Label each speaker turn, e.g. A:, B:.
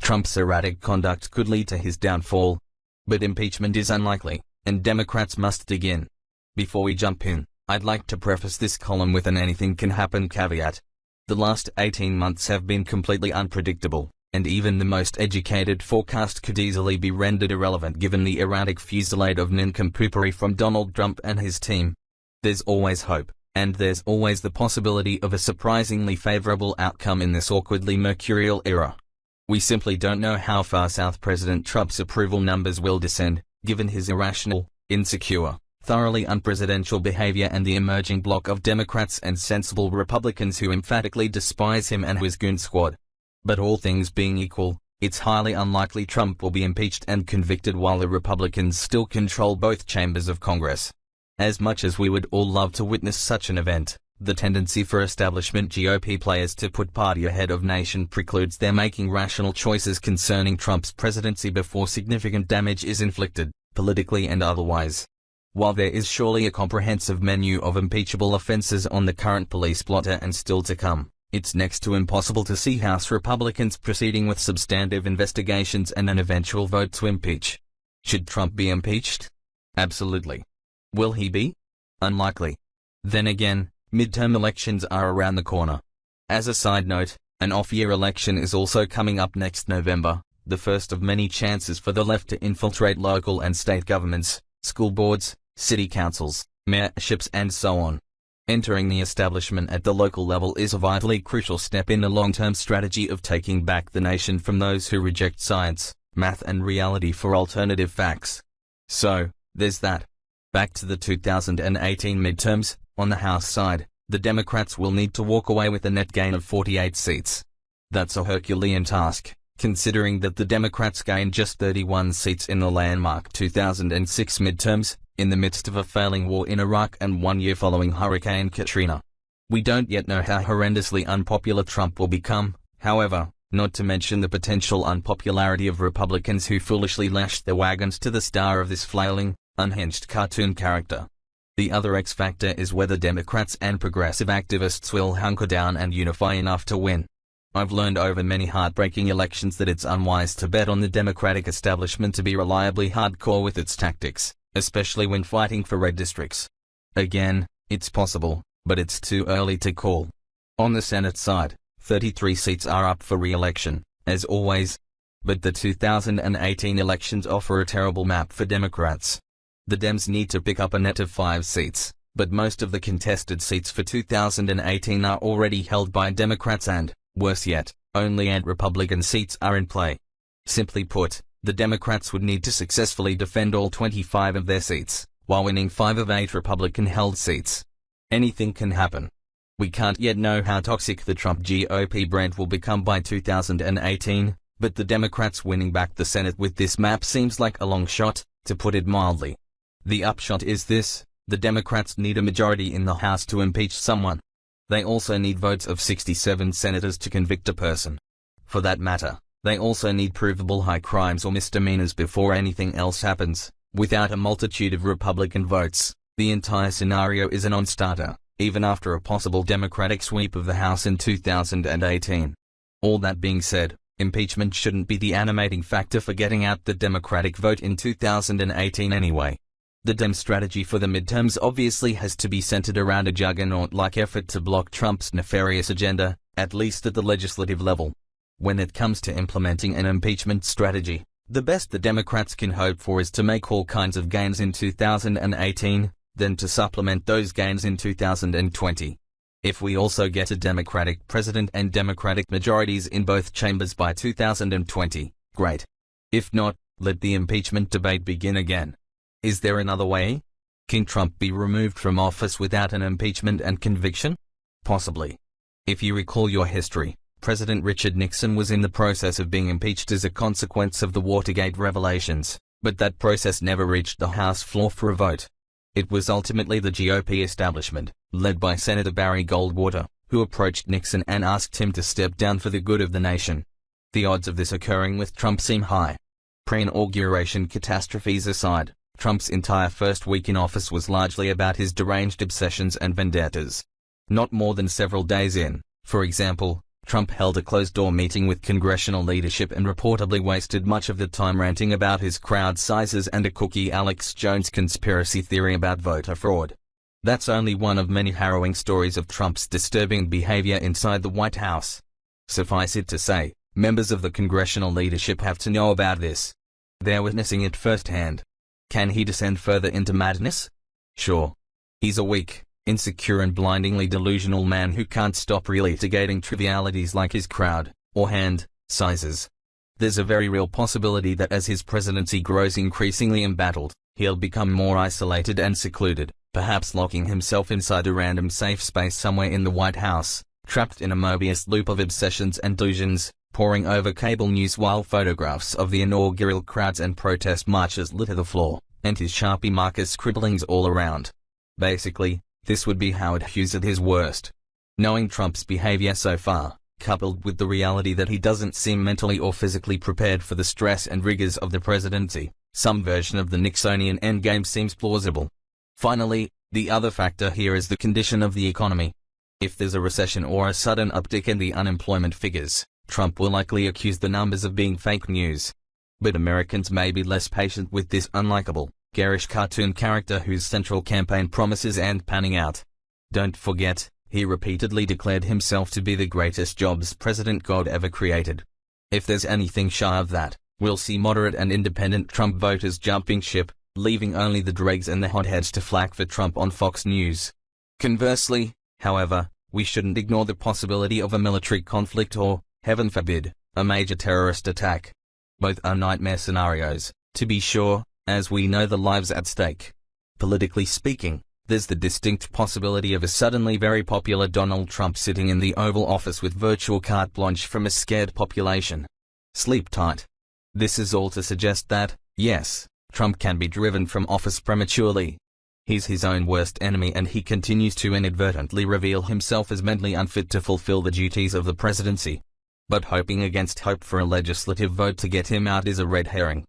A: Trump's erratic conduct could lead to his downfall. But impeachment is unlikely, and Democrats must dig in. Before we jump in, I'd like to preface this column with an anything can happen caveat. The last 18 months have been completely unpredictable, and even the most educated forecast could easily be rendered irrelevant given the erratic fusillade of nincompoopery from Donald Trump and his team. There's always hope, and there's always the possibility of a surprisingly favorable outcome in this awkwardly mercurial era. We simply don't know how far south President Trump's approval numbers will descend, given his irrational, insecure, thoroughly unpresidential behavior and the emerging bloc of Democrats and sensible Republicans who emphatically despise him and his goon squad. But all things being equal, it's highly unlikely Trump will be impeached and convicted while the Republicans still control both chambers of Congress. As much as we would all love to witness such an event, the tendency for establishment GOP players to put party ahead of nation precludes their making rational choices concerning Trump's presidency before significant damage is inflicted, politically and otherwise. While there is surely a comprehensive menu of impeachable offenses on the current police blotter and still to come, it's next to impossible to see House Republicans proceeding with substantive investigations and an eventual vote to impeach. Should Trump be impeached? Absolutely. Will he be? Unlikely. Then again, midterm elections are around the corner. As a side note, an off-year election is also coming up next November, the first of many chances for the left to infiltrate local and state governments, school boards, city councils, mayorships and so on. Entering the establishment at the local level is a vitally crucial step in the long-term strategy of taking back the nation from those who reject science, math and reality for alternative facts. So, there's that. Back to the 2018 midterms. On the House side, the Democrats will need to walk away with a net gain of 48 seats. That's a Herculean task, considering that the Democrats gained just 31 seats in the landmark 2006 midterms, in the midst of a failing war in Iraq and 1 year following Hurricane Katrina. We don't yet know how horrendously unpopular Trump will become, however, not to mention the potential unpopularity of Republicans who foolishly lashed their wagons to the star of this flailing, unhinged cartoon character. The other X factor is whether Democrats and progressive activists will hunker down and unify enough to win. I've learned over many heartbreaking elections that it's unwise to bet on the Democratic establishment to be reliably hardcore with its tactics, especially when fighting for red districts. Again, it's possible, but it's too early to call. On the Senate side, 33 seats are up for re-election, as always. But the 2018 elections offer a terrible map for Democrats. The Dems need to pick up a net of 5 seats, but most of the contested seats for 2018 are already held by Democrats and, worse yet, only 8 Republican seats are in play. Simply put, the Democrats would need to successfully defend all 25 of their seats, while winning 5 of 8 Republican-held seats. Anything can happen. We can't yet know how toxic the Trump GOP brand will become by 2018, but the Democrats winning back the Senate with this map seems like a long shot, to put it mildly. The upshot is this: the Democrats need a majority in the House to impeach someone. They also need votes of 67 senators to convict a person. For that matter, they also need provable high crimes or misdemeanors before anything else happens. Without a multitude of Republican votes, the entire scenario is a non-starter, even after a possible Democratic sweep of the House in 2018. All that being said, impeachment shouldn't be the animating factor for getting out the Democratic vote in 2018 anyway. The Dem strategy for the midterms obviously has to be centered around a juggernaut-like effort to block Trump's nefarious agenda, at least at the legislative level. When it comes to implementing an impeachment strategy, the best the Democrats can hope for is to make all kinds of gains in 2018, then to supplement those gains in 2020. If we also get a Democratic president and Democratic majorities in both chambers by 2020, great. If not, let the impeachment debate begin again. Is there another way? Can Trump be removed from office without an impeachment and conviction? Possibly. If you recall your history, President Richard Nixon was in the process of being impeached as a consequence of the Watergate revelations, but that process never reached the House floor for a vote. It was ultimately the GOP establishment, led by Senator Barry Goldwater, who approached Nixon and asked him to step down for the good of the nation. The odds of this occurring with Trump seem high. Pre-inauguration catastrophes aside, Trump's entire first week in office was largely about his deranged obsessions and vendettas. Not more than several days in, for example, Trump held a closed-door meeting with congressional leadership and reportedly wasted much of the time ranting about his crowd sizes and a kooky Alex Jones conspiracy theory about voter fraud. That's only one of many harrowing stories of Trump's disturbing behavior inside the White House. Suffice it to say, members of the congressional leadership have to know about this. They're witnessing it firsthand. Can he descend further into madness? Sure. He's a weak, insecure and blindingly delusional man who can't stop relitigating trivialities like his crowd, or hand, sizes. There's a very real possibility that as his presidency grows increasingly embattled, he'll become more isolated and secluded, perhaps locking himself inside a random safe space somewhere in the White House, trapped in a Mobius loop of obsessions and delusions, poring over cable news while photographs of the inaugural crowds and protest marches litter the floor, and his Sharpie marker scribblings all around. Basically, this would be Howard Hughes at his worst. Knowing Trump's behavior so far, coupled with the reality that he doesn't seem mentally or physically prepared for the stress and rigors of the presidency, some version of the Nixonian endgame seems plausible. Finally, the other factor here is the condition of the economy. If there's a recession or a sudden uptick in the unemployment figures, Trump will likely accuse the numbers of being fake news. But Americans may be less patient with this unlikable, garish cartoon character whose central campaign promises end panning out. Don't forget, he repeatedly declared himself to be the greatest jobs president God ever created. If there's anything shy of that, we'll see moderate and independent Trump voters jumping ship, leaving only the dregs and the hotheads to flak for Trump on Fox News. Conversely, however, we shouldn't ignore the possibility of a military conflict or, heaven forbid, a major terrorist attack. Both are nightmare scenarios, to be sure, as we know the lives at stake. Politically speaking, there's the distinct possibility of a suddenly very popular Donald Trump sitting in the Oval Office with virtual carte blanche from a scared population. Sleep tight. This is all to suggest that, yes, Trump can be driven from office prematurely. He's his own worst enemy and he continues to inadvertently reveal himself as mentally unfit to fulfill the duties of the presidency. But hoping against hope for a legislative vote to get him out is a red herring.